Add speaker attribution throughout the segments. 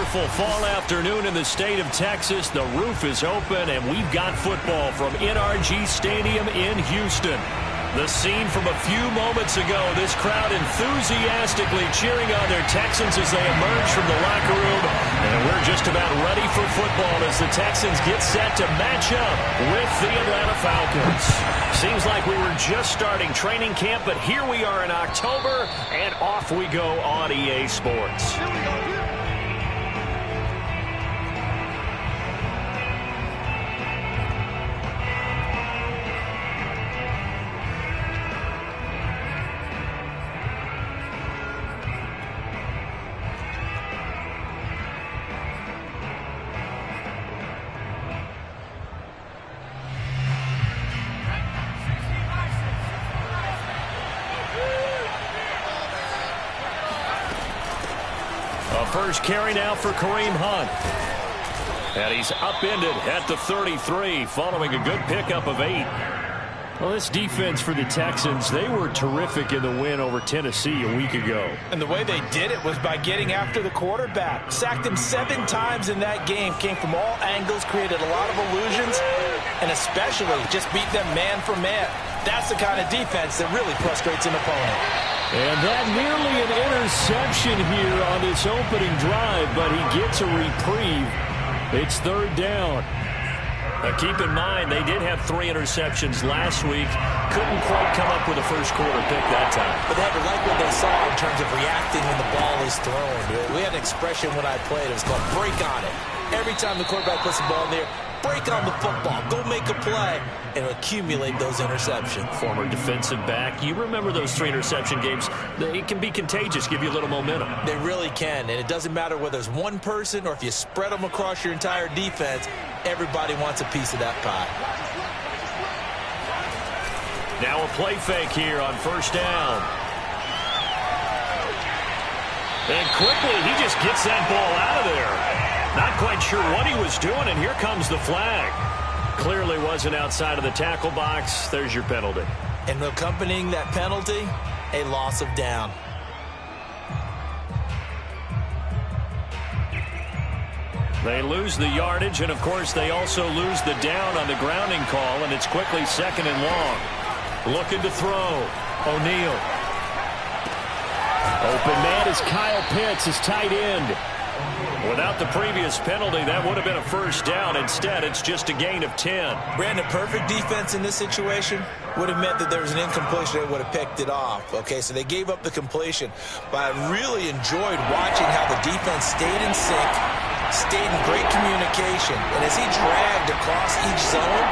Speaker 1: wonderful fall afternoon in the state of Texas. The roof is open, and we've got football from NRG Stadium in Houston. The scene from a few moments ago, this crowd enthusiastically cheering on their Texans as they emerge from the locker room. And we're just about ready for football as the Texans get set to match up with the Atlanta Falcons. Seems like we were just starting training camp, but here we are in October, and off we go on EA Sports. First carry now for Kareem Hunt. And he's upended at the 33 following a good pickup of 8. Well, this defense for the Texans, they were terrific in the win over Tennessee a week ago.
Speaker 2: And the way they did it was by getting after the quarterback. Sacked him 7 times in that game. Came from all angles, created a lot of illusions, and especially just beat them man for man. That's the kind of defense that really frustrates an opponent.
Speaker 1: And that nearly an interception here on this opening drive, but he gets a reprieve. It's third down. Now keep in mind, they did have 3 interceptions last week. Couldn't quite come up with a first quarter pick that time.
Speaker 2: But they had to like what they saw in terms of reacting when the ball is thrown. We had an expression when I played. It was called break on it. Every time the quarterback puts the ball in there, break on the football. Go make a play and accumulate those interceptions.
Speaker 1: Former defensive back. You remember those 3 interception games. It can be contagious, give you a little momentum.
Speaker 2: They really can, and it doesn't matter whether it's one person or if you spread them across your entire defense. Everybody wants a piece of that pie.
Speaker 1: Now a play fake here on first down. And quickly, he just gets that ball out of there. Not quite sure what he was doing, and here comes the flag. Clearly wasn't outside of the tackle box. There's your penalty.
Speaker 2: And accompanying that penalty, a loss of down.
Speaker 1: They lose the yardage, and of course they also lose the down on the grounding call, and it's quickly second and long. Looking to throw. O'Neal. Open man is Kyle Pitts, his tight end. Without the previous penalty, that would have been a first down. Instead, it's just a gain of 10.
Speaker 2: Brandon, perfect defense in this situation would have meant that there was an incompletion. They would have picked it off. Okay, so they gave up the completion. But I really enjoyed watching how the defense stayed in sync, stayed in great communication. And as he dragged across each zone,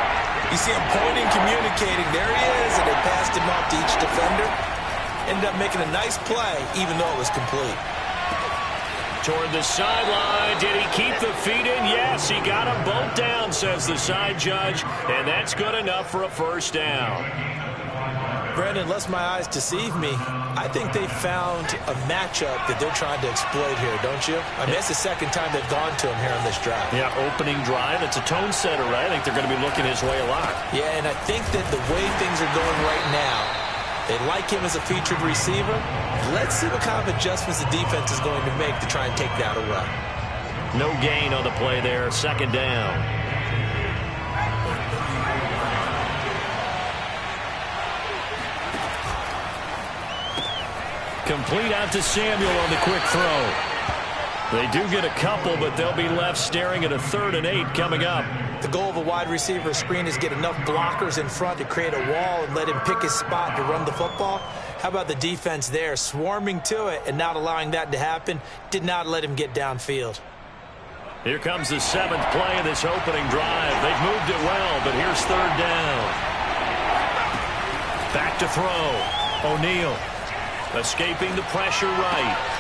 Speaker 2: you see him pointing, communicating. There he is, and they passed him off to each defender. Ended up making a nice play, even though it was complete.
Speaker 1: Toward the sideline. Did he keep the feet in? Yes, he got them both down, says the side judge, and that's good enough for a first down.
Speaker 2: Brandon, unless my eyes deceive me, I think they found a matchup that they're trying to exploit here, don't you? I mean, it's the second time they've gone to him here on this drive.
Speaker 1: Yeah, opening drive. It's a tone setter, right? I think they're going to be looking his way a lot.
Speaker 2: Yeah, and I think that the way things are going right now, they like him as a featured receiver. Let's see what kind of adjustments the defense is going to make to try and take that away.
Speaker 1: No gain on the play there. Second down. Complete out to Samuel on the quick throw. They do get a couple, but they'll be left staring at a 3rd and 8 coming up.
Speaker 2: The goal of a wide receiver screen is get enough blockers in front to create a wall and let him pick his spot to run the football. How about the defense there, swarming to it and not allowing that to happen? Did not let him get downfield.
Speaker 1: Here comes the 7th play of this opening drive. They've moved it well, but here's 3rd down. Back to throw. O'Neal escaping the pressure right.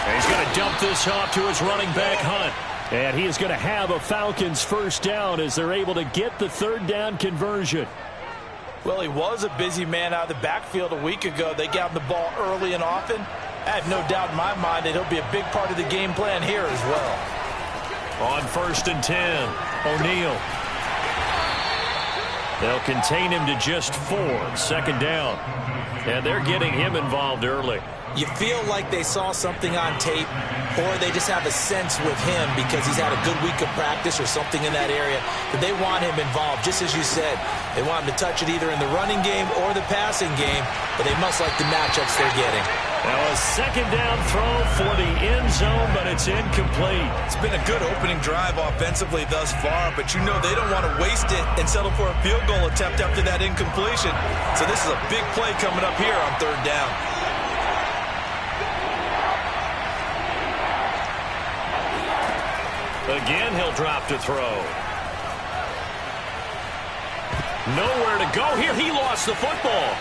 Speaker 1: And he's going to dump this off to his running back, Hunt. And he is going to have a Falcons first down as they're able to get the 3rd down conversion.
Speaker 2: Well, he was a busy man out of the backfield a week ago. They got him the ball early and often. I have no doubt in my mind that he'll be a big part of the game plan here as well.
Speaker 1: On 1st and 10, O'Neal. They'll contain him to just 4. Second down. And they're getting him involved early.
Speaker 2: You feel like they saw something on tape, or they just have a sense with him because he's had a good week of practice or something in that area that they want him involved. Just as you said, they want him to touch it either in the running game or the passing game, but they must like the matchups they're getting.
Speaker 1: Now a second down throw for the end zone, but it's incomplete.
Speaker 2: It's been a good opening drive offensively thus far, but you know they don't want to waste it and settle for a field goal attempt after that incompletion. So this is a big play coming up here on third down.
Speaker 1: Again, he'll drop to throw. Nowhere to go here. He lost the football.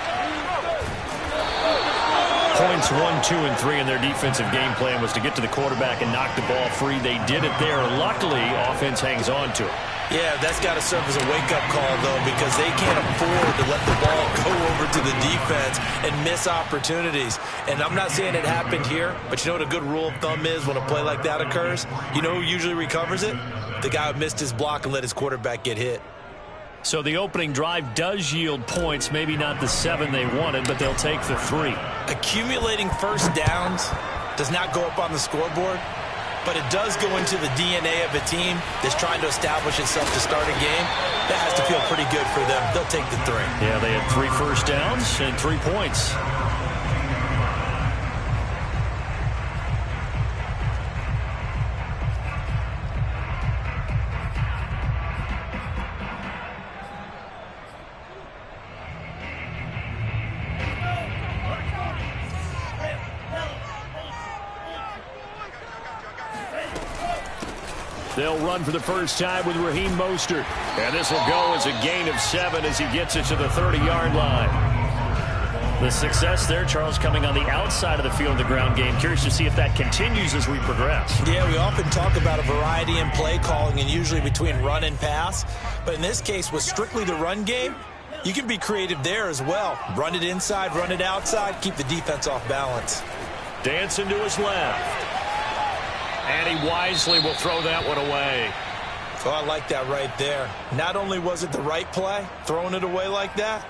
Speaker 1: Points 1, 2, and 3 in their defensive game plan was to get to the quarterback and knock the ball free. They did it there. Luckily, offense hangs on to it.
Speaker 2: Yeah, that's got to serve as a wake-up call, though, because they can't afford to let the ball go over to the defense and miss opportunities. And I'm not saying it happened here, but you know what a good rule of thumb is when a play like that occurs? You know who usually recovers it? The guy who missed his block and let his quarterback get hit.
Speaker 1: So the opening drive does yield points, maybe not the 7 they wanted, but they'll take the 3.
Speaker 2: Accumulating first downs does not go up on the scoreboard, but it does go into the DNA of a team that's trying to establish itself to start a game. That has to feel pretty good for them. They'll take the 3.
Speaker 1: Yeah, they had 3 first downs and 3 points. They'll run for the first time with Raheem Mostert. And this will go as a gain of 7 as he gets it to the 30-yard line. The success there, Charles, coming on the outside of the field in the ground game. Curious to see if that continues as we progress.
Speaker 2: Yeah, we often talk about a variety in play calling and usually between run and pass. But in this case, with strictly the run game, you can be creative there as well. Run it inside, run it outside, keep the defense off balance.
Speaker 1: Dancing to his left. And he wisely will throw that one away.
Speaker 2: Oh, I like that right there. Not only was it the right play, throwing it away like that,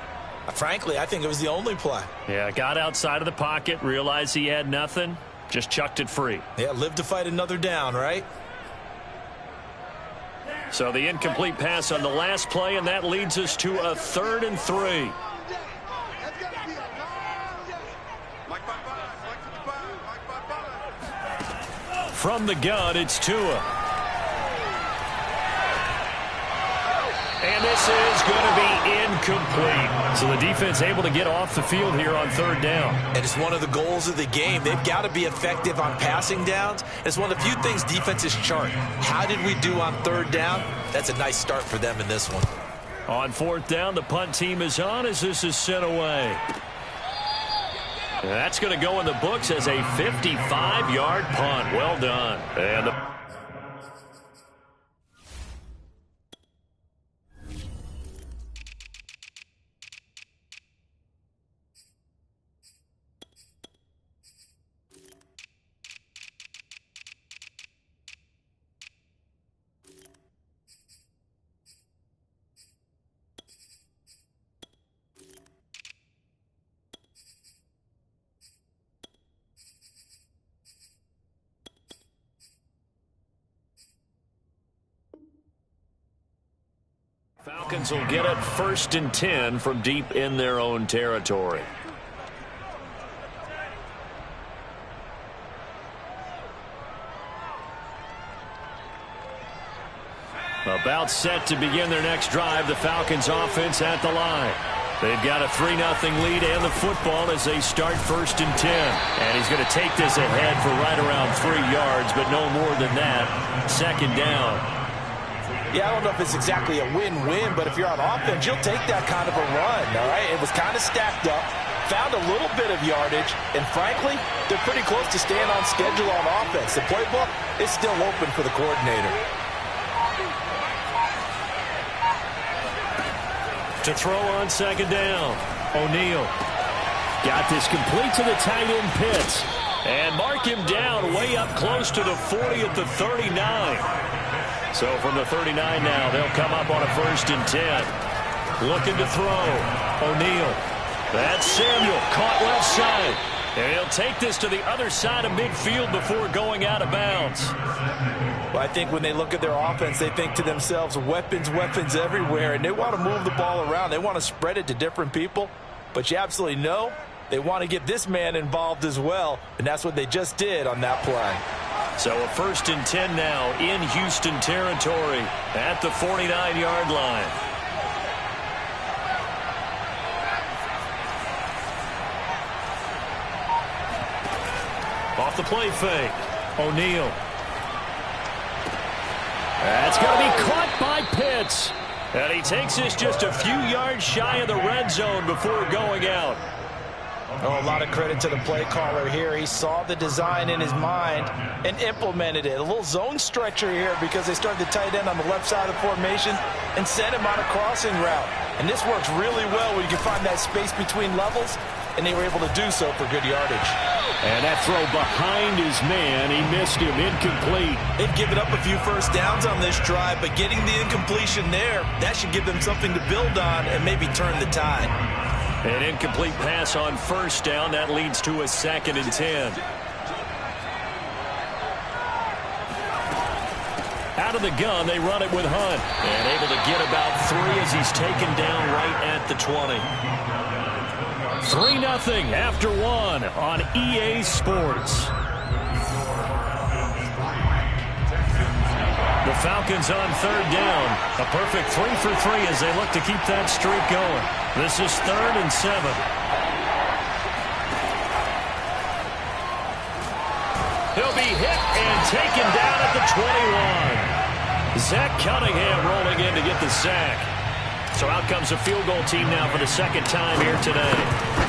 Speaker 2: frankly, I think it was the only play.
Speaker 1: Yeah, got outside of the pocket, realized he had nothing, just chucked it free.
Speaker 2: Yeah, live to fight another down, right?
Speaker 1: So the incomplete pass on the last play, and that leads us to a 3rd and 3. From the gun, it's Tua. And this is going to be incomplete. So the defense able to get off the field here on 3rd down.
Speaker 2: And it's one of the goals of the game. They've got to be effective on passing downs. It's one of the few things defenses chart. How did we do on 3rd down? That's a nice start for them in this one.
Speaker 1: On 4th down, the punt team is on as this is sent away. That's going to go in the books as a 55-yard punt. Well done. And the Falcons will get it 1st and 10 from deep in their own territory. About set to begin their next drive, the Falcons offense at the line. They've got a 3-0 lead and the football as they start 1st and 10. And he's going to take this ahead for right around 3 yards, but no more than that. 2nd down.
Speaker 2: Yeah, I don't know if it's exactly a win-win, but if you're on offense, you'll take that kind of a run, all right? It was kind of stacked up, found a little bit of yardage, and frankly, they're pretty close to staying on schedule on offense. The playbook is still open for the coordinator.
Speaker 1: To throw on 2nd down, O'Neal. Got this complete to the tight end Pitts. And mark him down way up close to the 40 at the 39. So from the 39 now, they'll come up on a 1st and 10. Looking to throw. O'Neal. That's Samuel. Caught left side. And he'll take this to the other side of midfield before going out of bounds.
Speaker 2: Well, I think when they look at their offense, they think to themselves, weapons, weapons everywhere, and they want to move the ball around. They want to spread it to different people, but you absolutely know they want to get this man involved as well, and that's what they just did on that play.
Speaker 1: So a 1st and 10 now in Houston territory at the 49-yard line. Off the play fake. O'Neal. That's going to be caught by Pitts. And he takes this just a few yards shy of the red zone before going out.
Speaker 2: Oh, a lot of credit to the play caller here. He saw the design in his mind and implemented it. A little zone stretcher here because they started the tight end on the left side of the formation and sent him on a crossing route. And this works really well when you can find that space between levels, and they were able to do so for good yardage.
Speaker 1: And that throw behind his man, he missed him, incomplete.
Speaker 2: They've given up a few first downs on this drive, but getting the incompletion there, that should give them something to build on and maybe turn the tide.
Speaker 1: An incomplete pass on 1st down. That leads to a 2nd and 10. Out of the gun, they run it with Hunt. And able to get about 3 as he's taken down right at the 20. 3-0 after 1 on EA Sports. The Falcons on 3rd down. A perfect 3 for 3 as they look to keep that streak going. This is 3rd and 7. He'll be hit and taken down at the 21. Zach Cunningham rolling in to get the sack. So out comes a field goal team now for the 2nd time here today.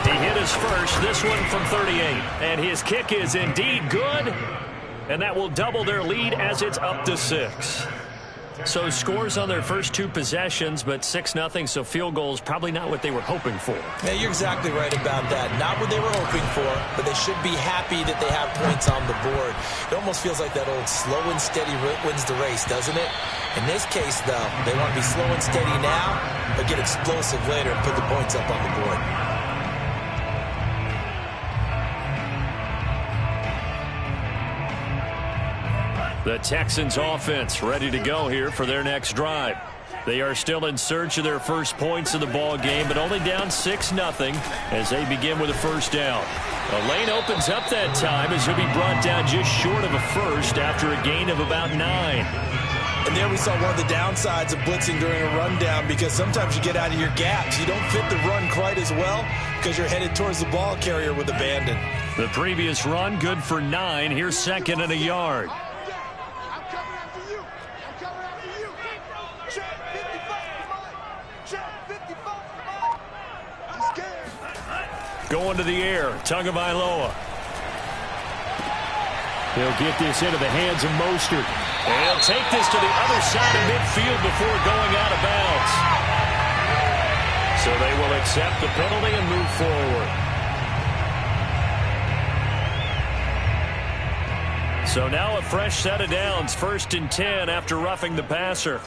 Speaker 1: He hit his first, this one from 38. And his kick is indeed good. And that will double their lead as it's up to 6. So scores on their first 2 possessions, but 6-0, so field goals probably not what they were hoping for.
Speaker 2: Yeah, you're exactly right about that. Not what they were hoping for, but they should be happy that they have points on the board. It almost feels like that old slow and steady wins the race, doesn't it? In this case, though, they want to be slow and steady now, but get explosive later and put the points up on the board.
Speaker 1: The Texans offense ready to go here for their next drive. They are still in search of their first points of the ball game, but only down 6-0 as they begin with a 1st down. A lane opens up that time as he'll be brought down just short of a first after a gain of about 9.
Speaker 2: And there we saw one of the downsides of blitzing during a rundown, because sometimes you get out of your gaps. You don't fit the run quite as well because you're headed towards the ball carrier with abandon.
Speaker 1: The previous run good for 9. Here's 2nd and a yard. Going to the air, Tagovailoa. He'll get this into the hands of Mostert. And he'll take this to the other side of midfield before going out of bounds. So they will accept the penalty and move forward. So now a fresh set of downs, 1st and 10 after roughing the passer.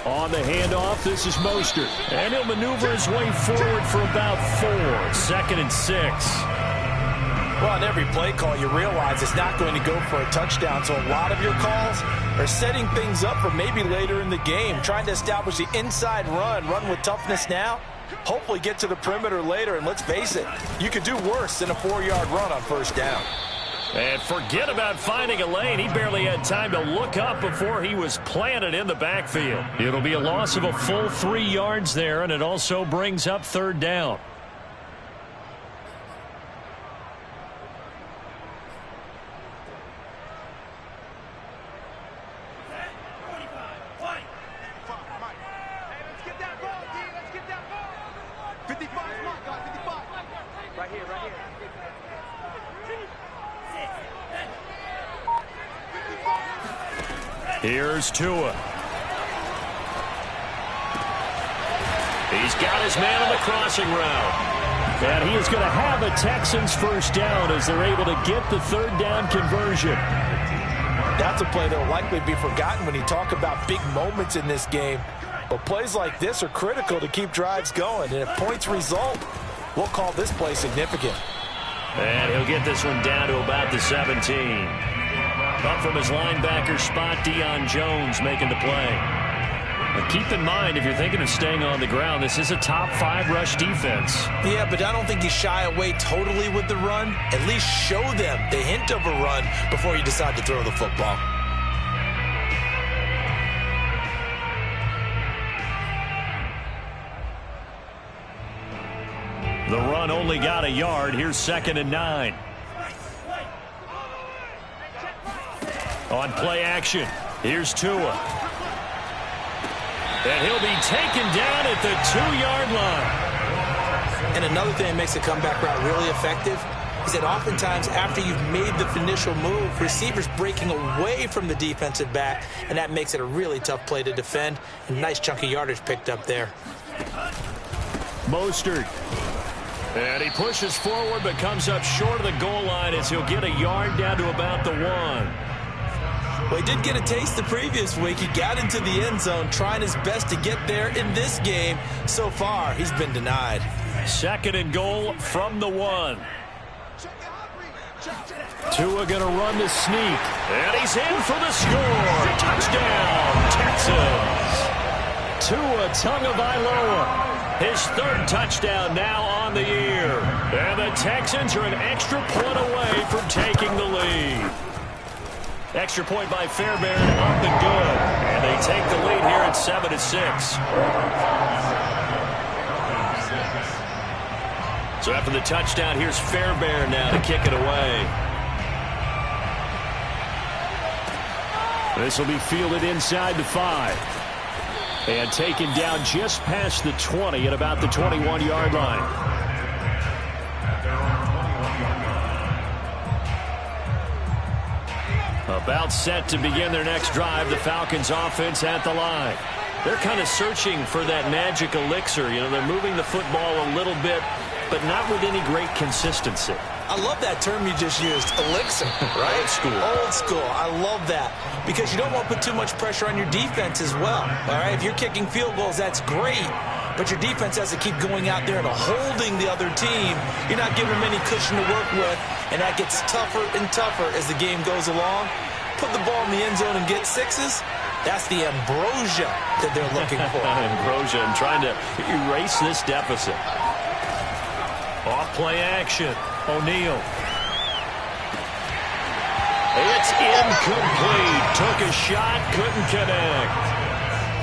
Speaker 1: On the handoff, this is Mostert. And he'll maneuver his way forward for about 4. 2nd and 6.
Speaker 2: Well, on every play call, you realize it's not going to go for a touchdown. So a lot of your calls are setting things up for maybe later in the game, trying to establish the inside run with toughness now, hopefully get to the perimeter later. And let's face it, you could do worse than a 4-yard run on 1st down.
Speaker 1: And forget about finding a lane. He barely had time to look up before he was planted in the backfield. It'll be a loss of a full 3 yards there, and it also brings up 3rd down. Here's Tua. He's got his man on the crossing route. And he is going to have a Texans 1st down as they're able to get the 3rd down conversion.
Speaker 2: That's a play that will likely be forgotten when you talk about big moments in this game. But plays like this are critical to keep drives going. And if points result, We'll call this play significant.
Speaker 1: And he'll get this one down to about the 17. Up from his linebacker spot, Deion Jones making the play. Now keep in mind, if you're thinking of staying on the ground, this is a top 5 rush defense.
Speaker 2: Yeah, but I don't think you shy away totally with the run. At least show them the hint of a run before you decide to throw the football.
Speaker 1: The run only got a yard. Here's 2nd and 9. On play action, here's Tua. And he'll be taken down at the 2-yard line.
Speaker 2: And another thing that makes a comeback route really effective is that oftentimes after you've made the initial move, receivers breaking away from the defensive back, and that makes it a really tough play to defend. And nice chunky yardage picked up there.
Speaker 1: Mostert. And he pushes forward but comes up short of the goal line as he'll get a yard down to about the 1.
Speaker 2: Well, he did get a taste the previous week. He got into the end zone trying his best to get there in this game. So far, he's been denied.
Speaker 1: 2nd and goal from the 1. Tua going to run the sneak. And he's in for the score. Touchdown, Texans. Tua Tagovailoa. His 3rd touchdown now on the year. And the Texans are an extra point away from taking the lead. Extra point by Fairbairn up and good. And they take the lead here at 7-6. So after the touchdown, here's Fairbairn now to kick it away. This will be fielded inside the 5. And taken down just past the 20 at about the 21-yard line. About set to begin their next drive, the Falcons offense at the line. They're kind of searching for that magic elixir. You know, they're moving the football a little bit, but not with any great consistency.
Speaker 2: I love that term you just used, elixir, right?
Speaker 1: Old school.
Speaker 2: Old school. I love that because you don't want to put too much pressure on your defense as well. All right, if you're kicking field goals, that's great, but your defense has to keep going out there and holding the other team. You're not giving them any cushion to work with, and that gets tougher and tougher as the game goes along. Put the ball in the end zone and get 6s. That's the ambrosia that they're looking for.
Speaker 1: Ambrosia and trying to erase this deficit. Off play action. O'Neal. It's incomplete. Took a shot, couldn't connect.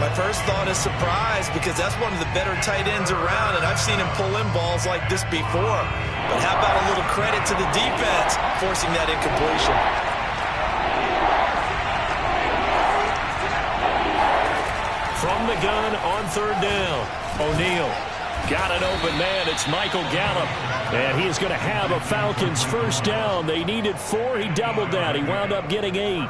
Speaker 2: My first thought is surprise because that's one of the better tight ends around, and I've seen him pull in balls like this before. But how about a little credit to the defense forcing that incompletion?
Speaker 1: From the gun on 3rd down. O'Neal. Got an open man. It's Michael Gallup. And he is going to have a Falcons 1st down. They needed 4. He doubled that. He wound up getting 8.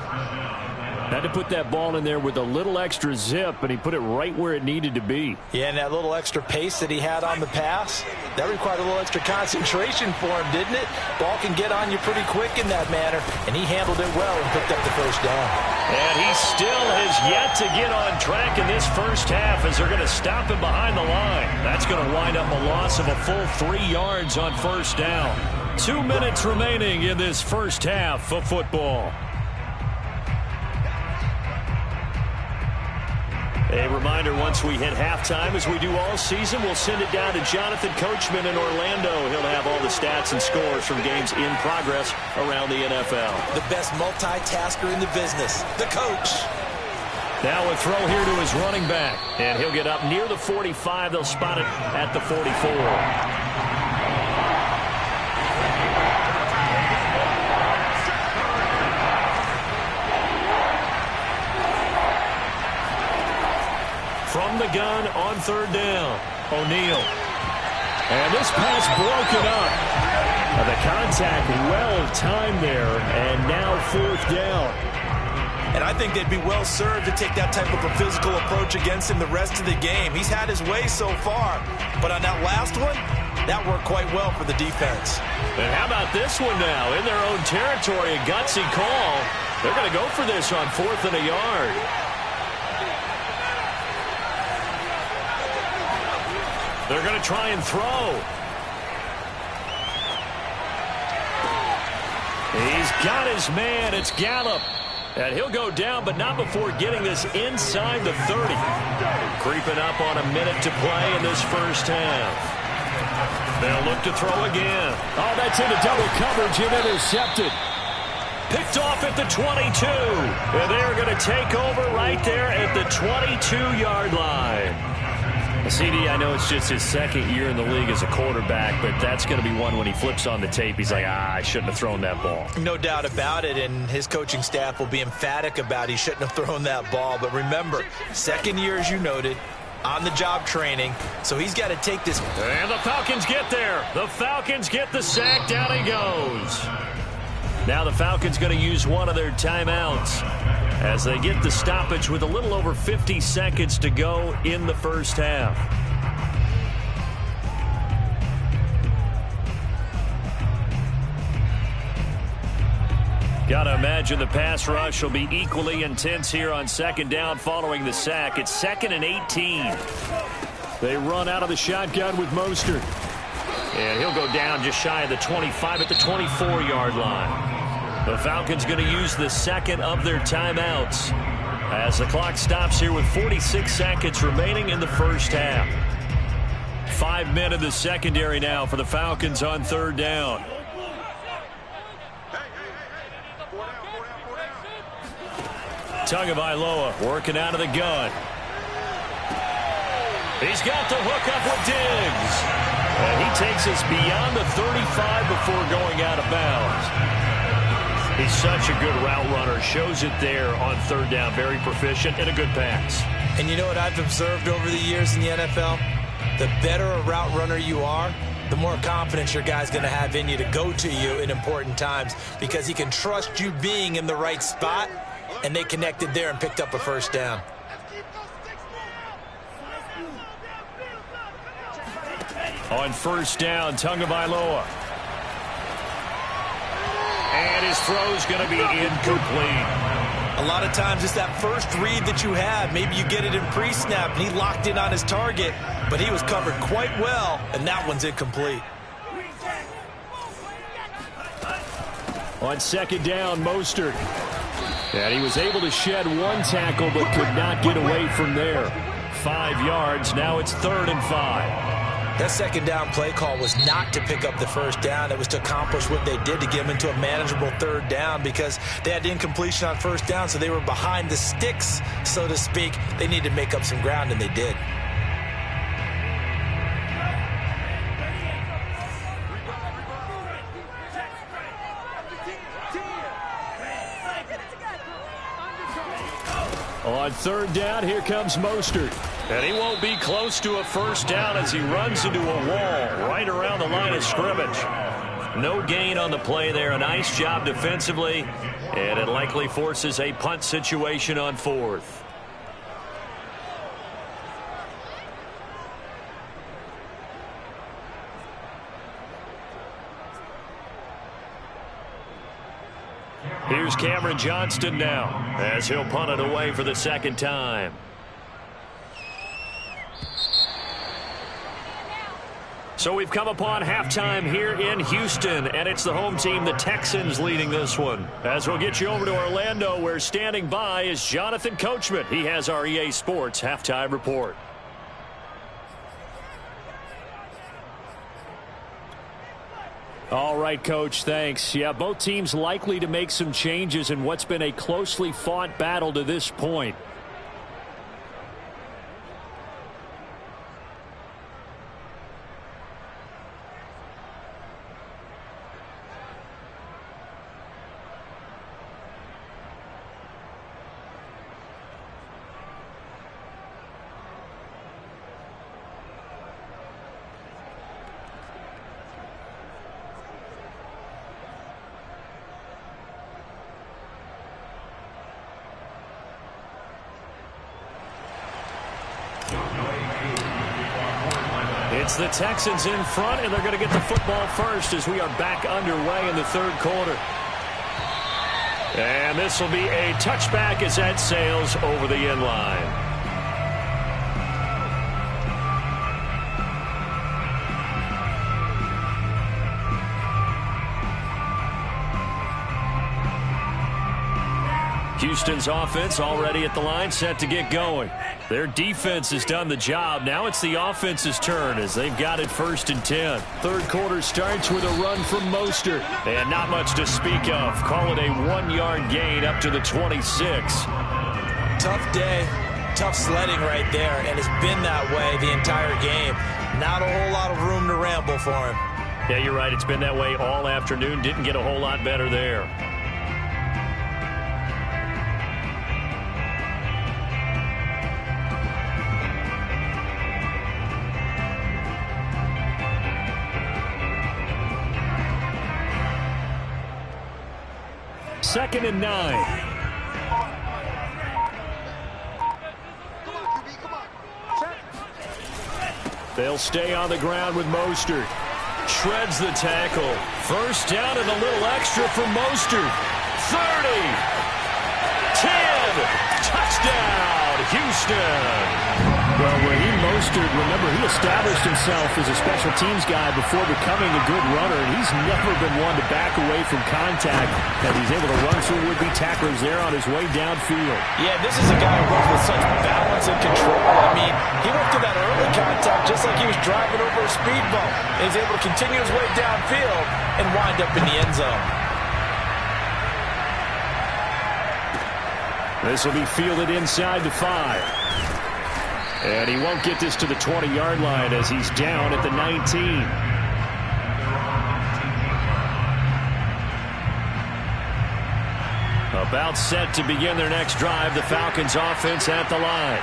Speaker 1: Had to put that ball in there with a little extra zip, and he put it right where it needed to be.
Speaker 2: Yeah, and that little extra pace that he had on the pass, that required a little extra concentration for him, didn't it? Ball can get on you pretty quick in that manner, and he handled it well and picked up the 1st down. And
Speaker 1: he still has yet to get on track in this 1st half as they're going to stop him behind the line. That's going to wind up a loss of a full 3 yards on 1st down. 2 minutes remaining in this 1st half of football. A reminder, once we hit halftime, as we do all season, we'll send it down to Jonathan Coachman in Orlando. He'll have all the stats and scores from games in progress around the NFL.
Speaker 2: The best multitasker in the business, the coach.
Speaker 1: Now a throw here to his running back, and he'll get up near the 45. They'll spot it at the 44. From the gun on 3rd down, O'Neal. And this pass broken up. The contact well timed there, and now 4th down.
Speaker 2: And I think they'd be well served to take that type of a physical approach against him the rest of the game. He's had his way so far, but on that last one, that worked quite well for the defense.
Speaker 1: And how about this one now? In their own territory, a gutsy call. They're going to go for this on 4th and a yard. They're going to try and throw. got his man. It's Gallup. And he'll go down, but not before getting this inside the 30. Creeping up on a minute to play in this first half. They'll look to throw again.
Speaker 3: Oh, that's into double coverage and intercepted.
Speaker 1: Picked off at the 22. And they're going to take over right there at the 22-yard line. CD, I know it's just his second year in the league as a quarterback, but that's going to be one when he flips on the tape. He's like, I shouldn't have thrown that ball.
Speaker 2: No doubt about it, and his coaching staff will be emphatic about he shouldn't have thrown that ball. But remember, second year, as you noted, on-the-job training, so he's got to take this.
Speaker 1: And the Falcons get there. The Falcons get the sack. Down he goes. Now the Falcons going to use one of their timeouts as they get the stoppage with a little over 50 seconds to go in the first half. Got to imagine the pass rush will be equally intense here on second down following the sack. It's 2nd and 18.
Speaker 3: They run out of the shotgun with Mostert.
Speaker 1: And he'll go down just shy of the 25 at the 24-yard line. The Falcons going to use the second of their timeouts as the clock stops here with 46 seconds remaining in the first half. 5 men in the secondary now for the Falcons on third down. Tagovailoa working out of the gun. He's got the hook up with Diggs. And he takes us beyond the 35 before going out of bounds. He's such a good route runner. Shows it there on third down. Very proficient and a good pass.
Speaker 2: And you know what I've observed over the years in the NFL? The better a route runner you are, the more confidence your guy's going to have in you to go to you in important times because he can trust you being in the right spot, and they connected there and picked up a first down.
Speaker 1: On first down, Tagovailoa. And his throw's going to be incomplete.
Speaker 2: A lot of times it's that first read that you have. Maybe you get it in pre-snap, and he locked in on his target, but he was covered quite well, and that one's incomplete.
Speaker 3: On second down, Mostert. And he was able to shed one tackle, but could not get away from there.
Speaker 1: 5 yards. Now it's 3rd and 5.
Speaker 2: That second down play call was not to pick up the first down. It was to accomplish what they did to get them into a manageable third down because they had incompletion on first down, so they were behind the sticks, so to speak. They needed to make up some ground, and they did.
Speaker 3: On third down, here comes Mostert.
Speaker 1: And he won't be close to a first down as he runs into a wall right around the line of scrimmage. No gain on the play there. A nice job defensively. And it likely forces a punt situation on 4th. Here's Cameron Johnston now as he'll punt it away for the second time. So we've come upon halftime here in Houston, and it's the home team, the Texans, leading this one. As we'll get you over to Orlando, where standing by is Jonathan Coachman. He has our EA Sports halftime report.
Speaker 3: All right, Coach, thanks. Yeah, both teams likely to make some changes in what's been a closely fought battle to this point.
Speaker 1: It's the Texans in front, and they're going to get the football first as we are back underway in the third quarter. And this will be a touchback as that sails over the end line. Houston's offense already at the line, set to get going. Their defense has done the job. Now it's the offense's turn as they've got it 1st and 10. Third quarter starts with a run from Mostert. And not much to speak of. Call it a 1-yard gain up to the 26.
Speaker 2: Tough day, tough sledding right there, and it's been that way the entire game. Not a whole lot of room to ramble for him.
Speaker 1: Yeah, you're right. It's been that way all afternoon. Didn't get a whole lot better there. Second and 9. They'll stay on the ground with Mostert. Shreds the tackle. First down and a little extra for Mostert. 30. 10. Touchdown, Houston.
Speaker 3: Well, Raheem Mostert, remember, he established himself as a special teams guy before becoming a good runner, and he's never been one to back away from contact, and he's able to run through would-be tacklers there on his way downfield.
Speaker 2: Yeah, this is a guy who runs with such balance and control. I mean, he went through that early contact just like he was driving over a speed bump. And he's able to continue his way downfield and wind up in the end zone.
Speaker 3: This will be fielded inside the 5. And he won't get this to the 20-yard line as he's down at the 19.
Speaker 1: About set to begin their next drive, the Falcons offense at the line.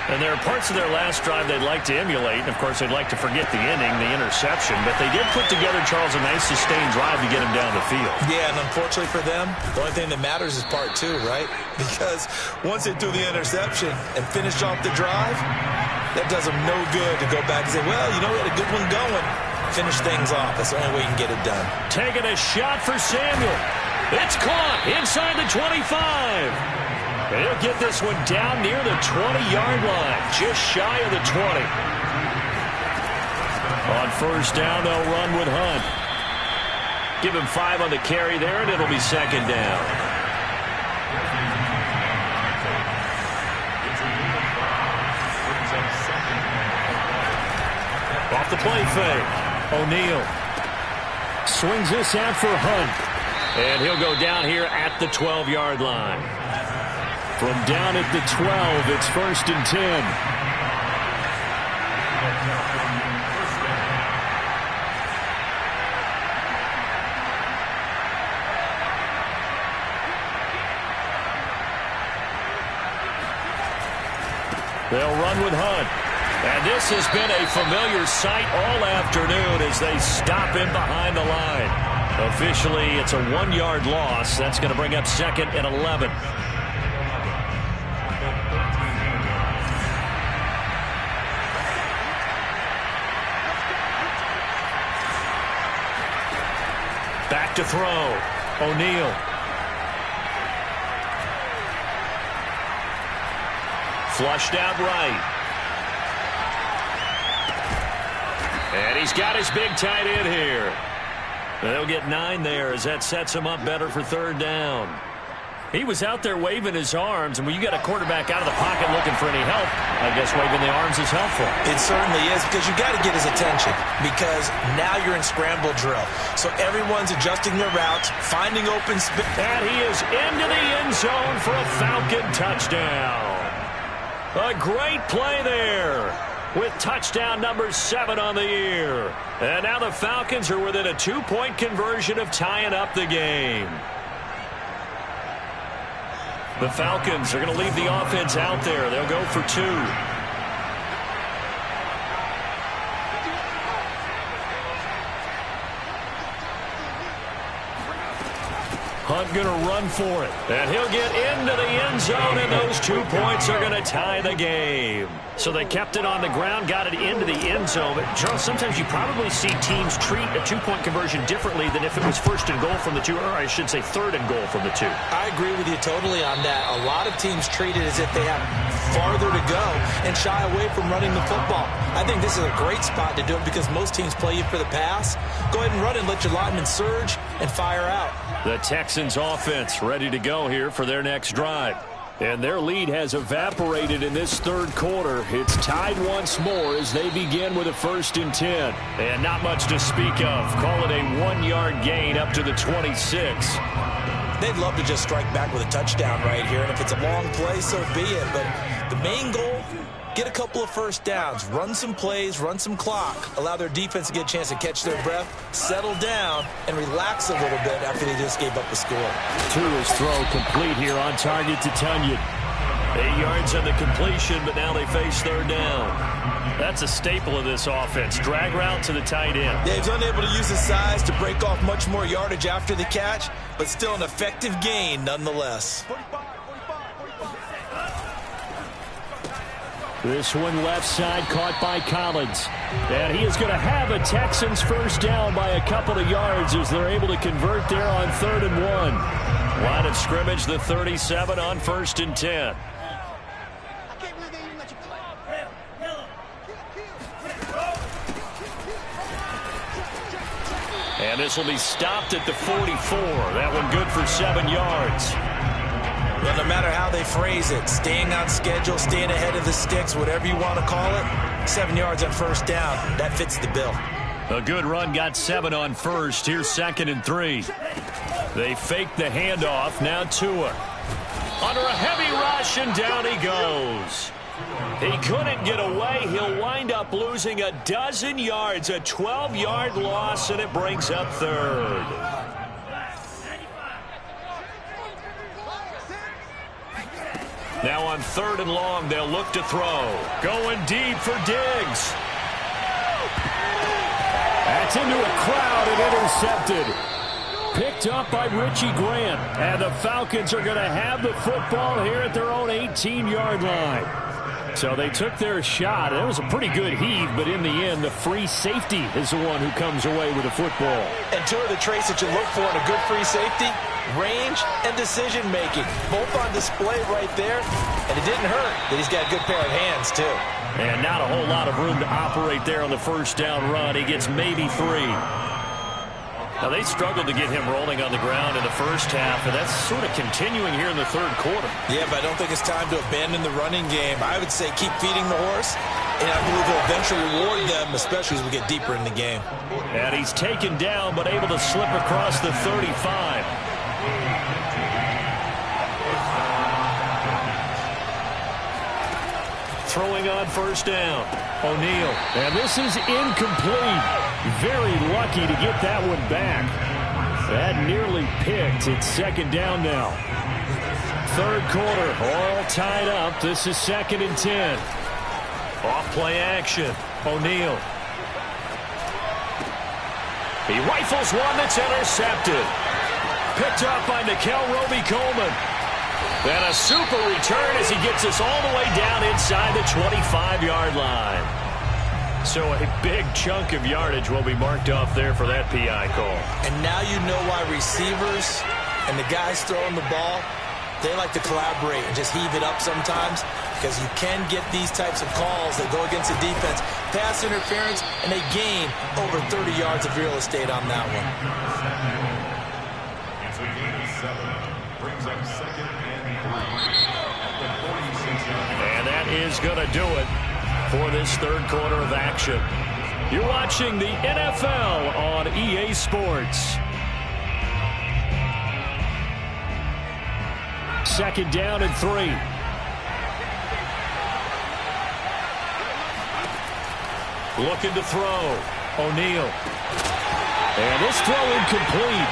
Speaker 1: And there are parts of their last drive they'd like to emulate. And, of course, they'd like to forget the inning, the interception. But they did put together, Charles, a nice sustained drive to get him down the field.
Speaker 2: Yeah, and unfortunately for them, the only thing that matters is part 2, right? Because once they threw the interception and finished off the drive, that does them no good to go back and say, well, you know, we had a good one going. Finish things off. That's the only way you can get it done.
Speaker 1: Taking a shot for Samuel. It's caught inside the 25. He'll get this one down near the 20-yard line, just shy of the 20. On first down, they'll run with Hunt. Give him 5 on the carry there, and it'll be second down. Off the play fake. O'Neal swings this out for Hunt. And he'll go down here at the 12-yard line. From down at the 12, it's 1st and 10. They'll run with Hunt. And this has been a familiar sight all afternoon as they stop him behind the line. Officially, it's a 1-yard loss. That's going to bring up 2nd and 11. Back to throw. O'Neal. Flushed out right. And he's got his big tight end here. They'll get 9 there as that sets him up better for 3rd down. He was out there waving his arms, and when you got a quarterback out of the pocket looking for any help, I guess waving the arms is helpful.
Speaker 2: It certainly is, because you got to get his attention, because now you're in scramble drill. So everyone's adjusting their routes, finding open space.
Speaker 1: And he is into the end zone for a Falcon touchdown. A great play there with touchdown number 7 on the year. And now the Falcons are within a 2-point conversion of tying up the game. The Falcons are going to leave the offense out there. They'll go for 2. Hunt going to run for it. And he'll get into the end zone, and those 2 points are going to tie the game. So they kept it on the ground, got it into the end zone. But, Charles, sometimes you probably see teams treat a two-point conversion differently than if it was first and goal from the two, or I should say third and goal from the two.
Speaker 2: I agree with you totally on that. A lot of teams treat it as if they have farther to go and shy away from running the football. I think this is a great spot to do it because most teams play you for the pass. Go ahead and run and let your linemen surge and fire out.
Speaker 1: The Texans offense ready to go here for their next drive. And their lead has evaporated in this third quarter. It's tied once more as they begin with a 1st and 10. And not much to speak of. Call it a 1-yard gain up to the 26.
Speaker 2: They'd love to just strike back with a touchdown right here. And if it's a long play, so be it. But the main goal, get a couple of first downs, run some plays, run some clock, allow their defense to get a chance to catch their breath, settle down, and relax a little bit after they just gave up a score.
Speaker 1: Tua's throw complete here on target to Tunyon. 8 yards on the completion, but now they face third down. That's a staple of this offense. Drag route to the tight end.
Speaker 2: Yeah, he's unable to use his size to break off much more yardage after the catch, but still an effective gain nonetheless.
Speaker 1: This one left side caught by Collins. And he is going to have a Texans first down by a couple of yards as they're able to convert there on 3rd and 1. Line of scrimmage, the 37 on 1st and 10. And this will be stopped at the 44. That one good for 7 yards.
Speaker 2: Well, no matter how they phrase it, staying on schedule, staying ahead of the sticks, whatever you want to call it, 7 yards on first down, that fits the bill.
Speaker 1: A good run got 7 on first. Here's 2nd and 3. They fake the handoff. Now Tua. Under a heavy rush, and down he goes. He couldn't get away. He'll wind up losing a dozen yards, a 12-yard loss, and it brings up 3rd. Now on 3rd and long, they'll look to throw. Going deep for Diggs. That's into a crowd and intercepted. Picked up by Richie Grant. And the Falcons are going to have the football here at their own 18-yard line. So they took their shot. It was a pretty good heave, but in the end, the free safety is the one who comes away with the football.
Speaker 2: And two of the traits that you look for in a good free safety, range and decision-making. Both on display right there, and it didn't hurt that he's got a good pair of hands, too.
Speaker 1: And not a whole lot of room to operate there on the first down run. He gets maybe 3. Now, they struggled to get him rolling on the ground in the first half, and that's sort of continuing here in the third quarter.
Speaker 2: Yeah, but I don't think it's time to abandon the running game. I would say keep feeding the horse, and I believe we'll eventually reward them, especially as we get deeper in the game.
Speaker 1: And he's taken down, but able to slip across the 35. Throwing on first down. O'Neal. And this is incomplete. Very lucky to get that one back. That nearly picked. It's 2nd down now. Third quarter, all tied up. This is 2nd and 10. Off play action. O'Neal. He rifles one that's intercepted. Picked up by Nickel Roby-Coleman. And a super return as he gets us all the way down inside the 25-yard line. So a big chunk of yardage will be marked off there for that PI call.
Speaker 2: And now you know why receivers and the guys throwing the ball, they like to collaborate and just heave it up sometimes, because you can get these types of calls that go against the defense. Pass interference, and they gain over 30 yards of real estate on that one.
Speaker 1: And that is going to do it for this third quarter of action. You're watching the NFL on EA Sports. 2nd down and 3. Looking to throw. O'Neal. And this throw incomplete.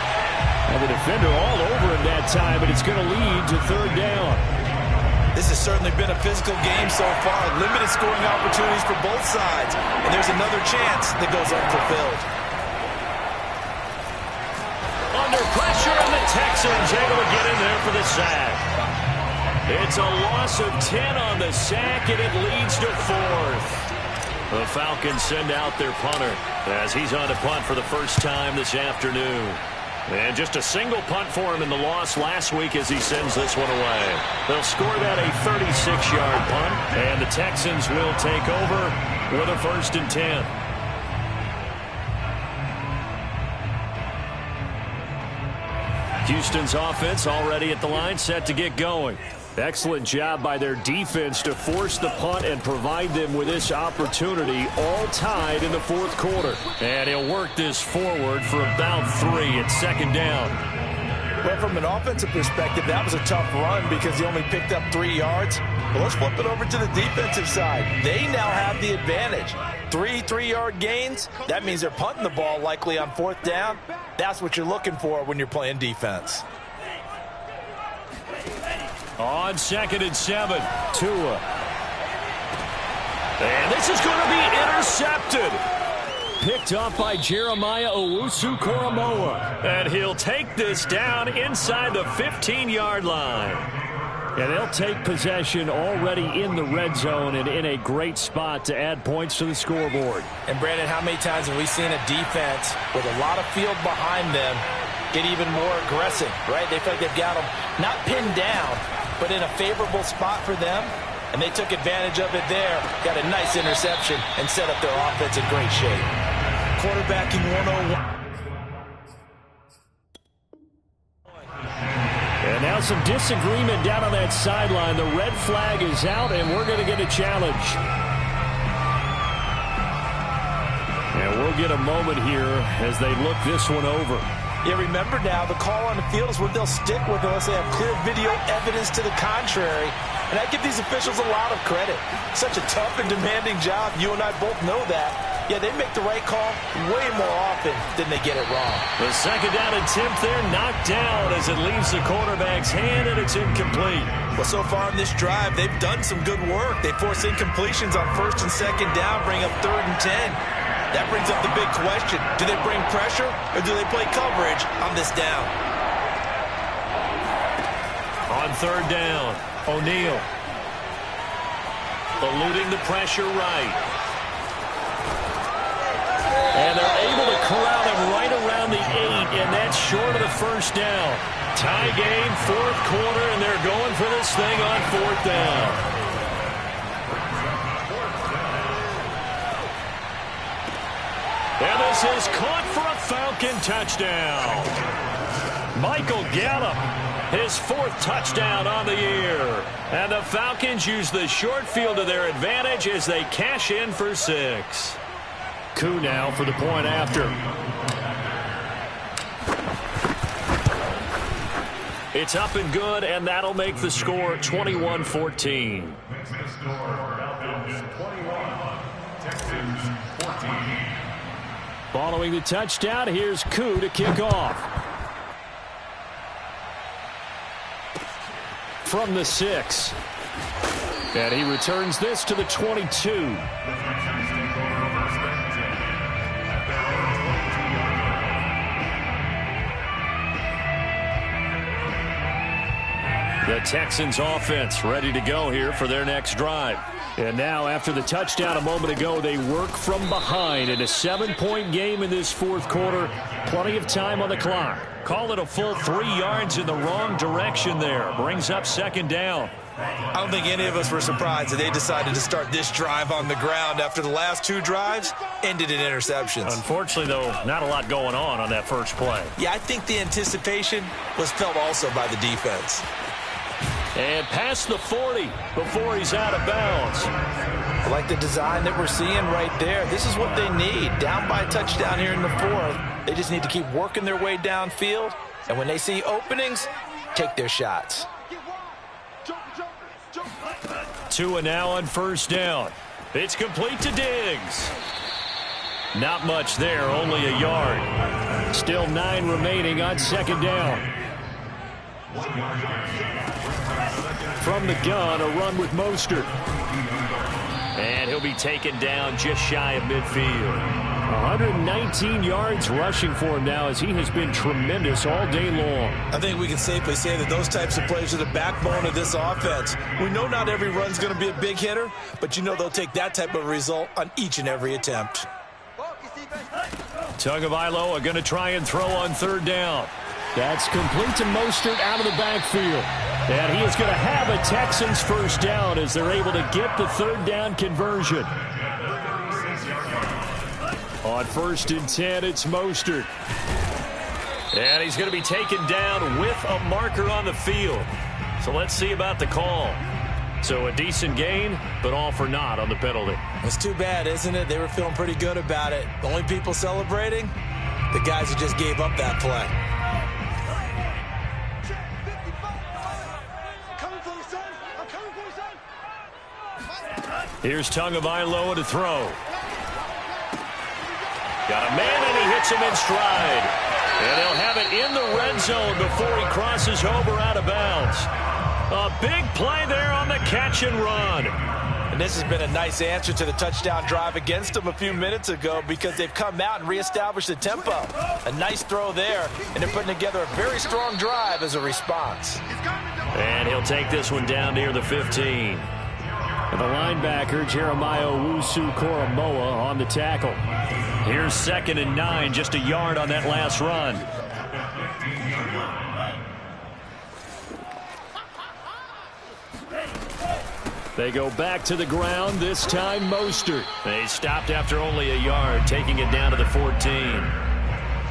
Speaker 1: And the defender all over him that time, but it's going to lead to 3rd down.
Speaker 2: This has certainly been a physical game so far. Limited scoring opportunities for both sides. And there's another chance that goes unfulfilled.
Speaker 1: Under pressure, and the Texans able to get in there for the sack. It's a loss of 10 on the sack, and it leads to 4th. The Falcons send out their punter as he's on to punt for the first time this afternoon. And just a single punt for him in the loss last week as he sends this one away. They'll score that a 36-yard punt, and the Texans will take over with a 1st and 10. Houston's offense already at the line, set to get going. Excellent job by their defense to force the punt and provide them with this opportunity, all tied in the 4th quarter. And he'll work this forward for about 3 at 2nd down.
Speaker 2: Well, from an offensive perspective, that was a tough run because he only picked up 3 yards. Well, let's flip it over to the defensive side. They now have the advantage. 3 3-yard gains. That means they're punting the ball likely on 4th down. That's what you're looking for when you're playing defense.
Speaker 1: On 2nd and 7, Tua. And this is going to be intercepted. Picked up by Jeremiah Owusu-Koramoah. And he'll take this down inside the 15-yard line. And they'll take possession already in the red zone and in a great spot to add points to the scoreboard.
Speaker 2: And, Brandon, how many times have we seen a defense with a lot of field behind them get even more aggressive, right? They feel like they've got them not pinned down, but in a favorable spot for them, and they took advantage of it there, got a nice interception, and set up their offense in great shape. Quarterbacking 101.
Speaker 3: And now some disagreement down on that sideline. The red flag is out, and we're going to get a challenge. And we'll get a moment here as they look this one over.
Speaker 2: Yeah, remember now, the call on the field is what they'll stick with unless they have clear video evidence to the contrary. And I give these officials a lot of credit. Such a tough and demanding job. You and I both know that. Yeah, they make the right call way more often than they get it wrong.
Speaker 1: The 2nd down attempt there knocked down as it leaves the quarterback's hand, and it's incomplete.
Speaker 2: Well, so far in this drive, they've done some good work. They force incompletions on 1st and 2nd down, bring up 3rd and 10. That brings up the big question. Do they bring pressure or do they play coverage on this down?
Speaker 1: On 3rd down, O'Neal. Eluding the pressure right. And they're able to corral him right around the 8, and that's short of the 1st down. Tie game, 4th quarter, and they're going for this thing on 4th down. And this is caught for a Falcon touchdown. Michael Gallup, his 4th touchdown on the year. And the Falcons use the short field to their advantage as they cash in for 6.
Speaker 3: Koo now for the point after.
Speaker 1: It's up and good, and that'll make the score 21-14.
Speaker 3: Following the touchdown, here's Koo to kick off. From the 6. And he returns this to the 22.
Speaker 1: The Texans offense ready to go here for their next drive.
Speaker 3: And now, after the touchdown a moment ago, they work from behind in a 7-point game in this 4th quarter. Plenty of time on the clock.
Speaker 1: Call it a full 3 yards in the wrong direction there. Brings up 2nd down.
Speaker 2: I don't think any of us were surprised that they decided to start this drive on the ground after the last 2 drives ended in interceptions.
Speaker 1: Unfortunately, though, not a lot going on that first play.
Speaker 2: Yeah, I think the anticipation was felt also by the defense.
Speaker 1: And past the 40 before he's out of bounds.
Speaker 2: I like the design that we're seeing right there. This is what they need. Down by a touchdown here in the 4th. They just need to keep working their way downfield. And when they see openings, take their shots.
Speaker 1: Tua now on 1st down. It's complete to Diggs. Not much there, only a yard.
Speaker 3: Still 9 remaining on 2nd down. From the gun, a run with Mostert.
Speaker 1: And he'll be taken down just shy of midfield.
Speaker 3: 119 yards rushing for him now as he has been tremendous all day long.
Speaker 2: I think we can safely say that those types of plays are the backbone of this offense. We know not every run's going to be a big hitter, but you know they'll take that type of result on each and every attempt.
Speaker 1: Tagovailoa going to try and throw on third down.
Speaker 3: That's complete to Mostert out of the backfield. And he is going to have a Texans first down as they're able to get the third down conversion. On 1st and 10, it's Mostert.
Speaker 1: And he's going to be taken down with a marker on the field. So let's see about the call. So a decent gain, but all for naught on the penalty.
Speaker 2: It's too bad, isn't it? They were feeling pretty good about it. The only people celebrating, the guys who just gave up that play.
Speaker 1: Here's Tagovailoa to throw. Got a man, and he hits him in stride. And he'll have it in the red zone before he crosses over out of bounds. A big play there on the catch and run.
Speaker 2: And this has been a nice answer to the touchdown drive against them a few minutes ago because they've come out and reestablished the tempo. A nice throw there, and they're putting together a very strong drive as a response.
Speaker 1: And he'll take this one down near the 15.
Speaker 3: And the linebacker, Jeremiah Owusu-Koramoah, on the tackle.
Speaker 1: Here's 2nd and 9, just a yard on that last run.
Speaker 3: They go back to the ground, this time Mostert.
Speaker 1: They stopped after only a yard, taking it down to the 14.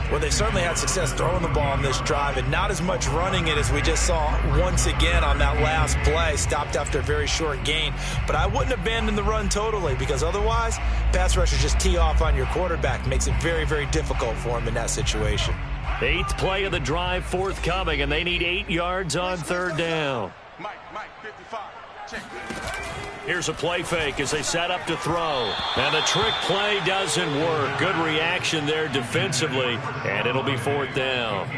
Speaker 2: Well, they certainly had success throwing the ball on this drive and not as much running it as we just saw once again on that last play. Stopped after a very short gain. But I wouldn't abandon the run totally because otherwise, pass rushers just tee off on your quarterback. Makes it very, very difficult for him in that situation.
Speaker 1: 8th play of the drive forthcoming, and they need 8 yards on third down.
Speaker 4: Mike, 55. Check.
Speaker 1: Here's a play fake as they set up to throw. And the trick play doesn't work. Good reaction there defensively, and it'll be 4th down.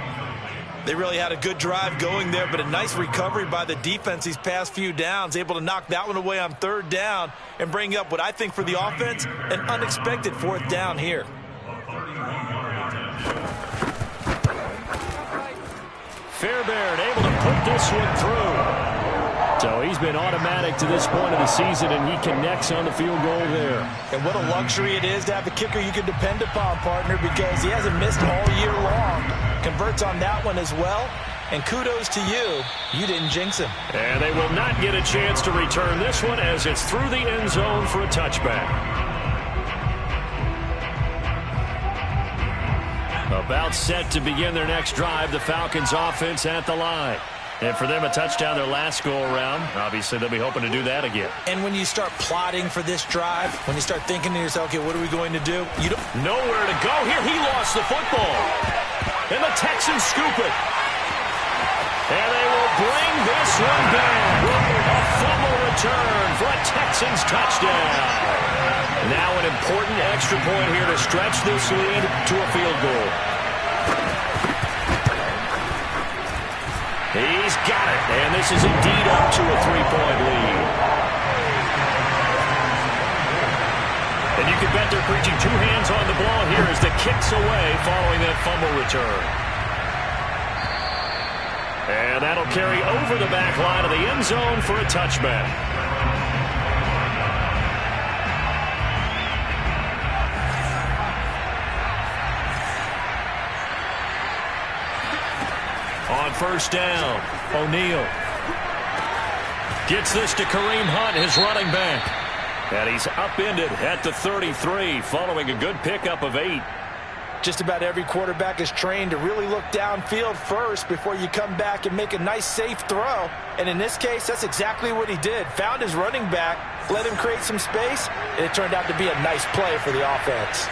Speaker 2: They really had a good drive going there, but a nice recovery by the defense these past few downs, able to knock that one away on 3rd down and bring up what I think for the offense, an unexpected 4th down here.
Speaker 1: Fairbairn able to put this one through.
Speaker 3: So he's been automatic to this point of the season, and he connects on the field goal there.
Speaker 2: And what a luxury it is to have a kicker you can depend upon, partner, because he hasn't missed all year long. Converts on that one as well. And kudos to you. You didn't jinx him.
Speaker 1: And they will not get a chance to return this one as it's through the end zone for a touchback. About set to begin their next drive, the Falcons offense at the line. And for them, a touchdown their last go-around. Obviously, they'll be hoping to do that again.
Speaker 2: And when you start plotting for this drive, when you start thinking to yourself, okay, what are we going to do? You don't
Speaker 1: nowhere to go. Here, he lost the football. And the Texans scoop it. And they will bring this one back. A fumble return for a Texans touchdown. Now an important extra point here to stretch this lead to a field goal. He's got it, and this is indeed up to a 3-point lead. And you can bet they're preaching 2 hands on the ball here as the kick's away following that fumble return. And that'll carry over the back line of the end zone for a touchback. On 1st down, O'Neal gets this to Kareem Hunt, his running back. And he's upended at the 33 following a good pickup of 8.
Speaker 2: Just about every quarterback is trained to really look downfield first before you come back and make a nice, safe throw. And in this case, that's exactly what he did. Found his running back, let him create some space, and it turned out to be a nice play for the offense.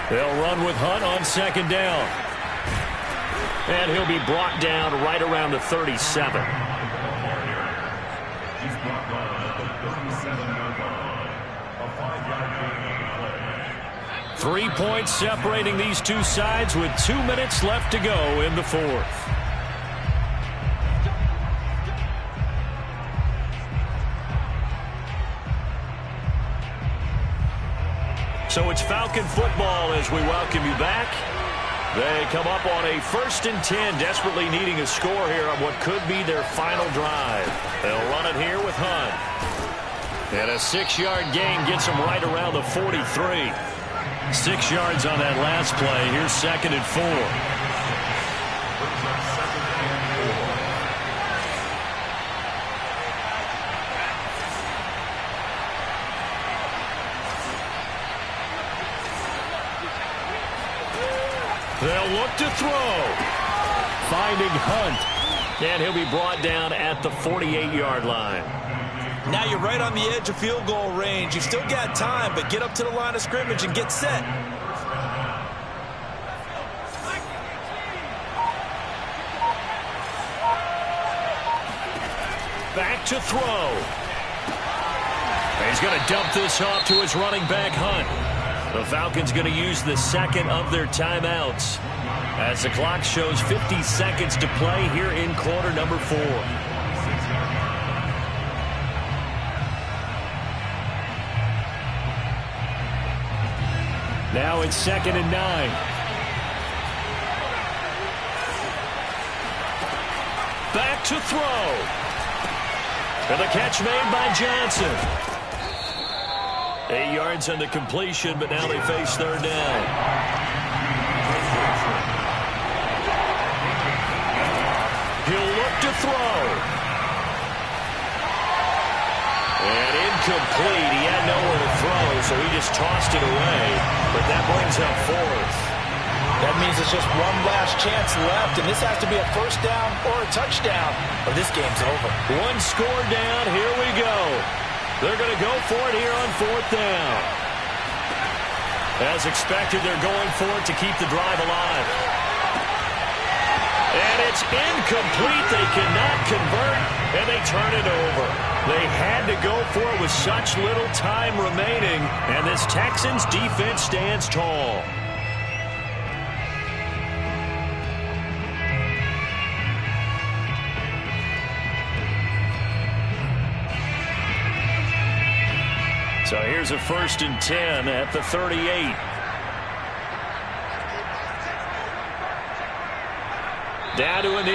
Speaker 1: They'll run with Hunt on 2nd down. And he'll be brought down right around the 37.
Speaker 4: He's brought down at the 37-yard line. A 5-yard gain.
Speaker 1: 3 points separating these two sides with 2 minutes left to go in the fourth. So it's Falcon football as we welcome you back. They come up on a 1st and 10, desperately needing a score here on what could be their final drive. They'll run it here with Hunt. And a 6-yard gain gets them right around the 43. 6 yards on that last play. Here's 2nd and 4. They'll look to throw. Finding Hunt. And he'll be brought down at the 48-yard line.
Speaker 2: Now you're right on the edge of field goal range. You've still got time, but get up to the line of scrimmage and get set.
Speaker 1: Back to throw. He's going to dump this off to his running back, Hunt. The Falcons going to use the 2nd of their timeouts as the clock shows 50 seconds to play here in quarter number 4. Now it's 2nd and 9. Back to throw. And the catch made by Johnson. 8 yards on the completion, but now they face 3rd down. He'll look to throw. And incomplete. He had nowhere to throw, so he just tossed it away. But that brings up 4th.
Speaker 2: That means it's just one last chance left, and this has to be a 1st down or a touchdown, or this game's over.
Speaker 1: 1 score down. Here we go. They're going to go for it here on 4th down. As expected, they're going for it to keep the drive alive. And it's incomplete. They cannot convert, and they turn it over. They had to go for it with such little time remaining, and this Texans defense stands tall. So here's a 1st and 10 at the 38. Down to a knee.